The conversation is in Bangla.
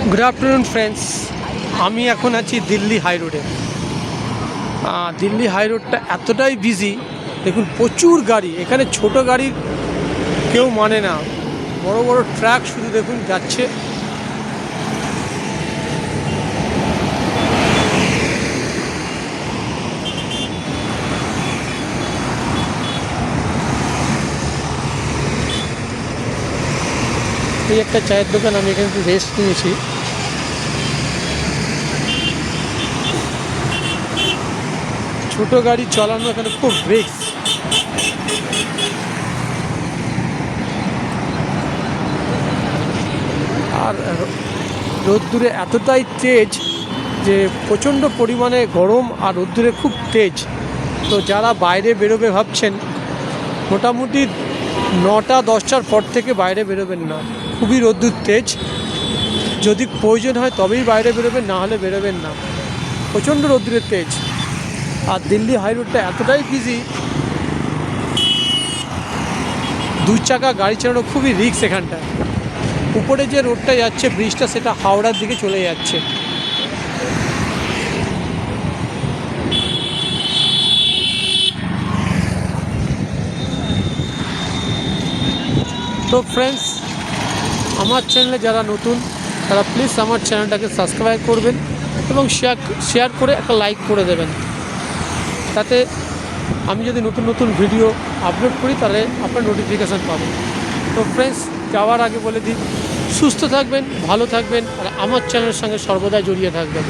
Good afternoon friends. আমি এখন আছি দিল্লি হাই রোডে। দিল্লি হাই রোডটা এতটাই বিজি, দেখুন প্রচুর গাড়ি। এখানে ছোট গাড়ির কেউ মানে না, বড় বড় ট্রাক শুধু দেখুন যাচ্ছে। এই একটা চায়ের দোকান, আমি এখানে একটু রেস্ট নিয়েছি। ছোট গাড়ি চালানো এখানে খুব রিস্ক। আর রোদ্দুরে এতটাই তেজ যে প্রচণ্ড পরিমাণে গরম, আর রোদ্দুরে খুব তেজ। তো যারা বাইরে বেরোবে ভাবছেন, মোটামুটি 9টা-10টার পর থেকে বাইরে বেরোবেন না, খুবই রোদ্দুর তেজ। যদি প্রয়োজন হয় তবেই বাইরে বেরোবেন, না হলে বেরোবেন না, প্রচণ্ড রোদ্দুরের তেজ। আর দিল্লি হাই রোডটা এতটাই বিজি, 2 চাকা গাড়ি চালানো খুবই রিস্ক এখানটায়। উপরে যে রোডটা যাচ্ছে, ব্রিজটা, সেটা হাওড়ার দিকে চলে যাচ্ছে। তো ফ্রেন্ডস, আমার চ্যানেলে যারা নতুন তারা প্লিজ আমার চ্যানেলটাকে সাবস্ক্রাইব করবেন এবং শেয়ার করে একটা লাইক করে দেবেন। তাতে আমি যদি নতুন নতুন ভিডিও আপলোড করি তাহলে আপনার নোটিফিকেশান পাবেন। তো ফ্রেন্ডস, যাওয়ার আগে বলে দিই, সুস্থ থাকবেন, ভালো থাকবেন, আর আমার চ্যানেলের সঙ্গে সর্বদাই জড়িয়ে থাকবেন।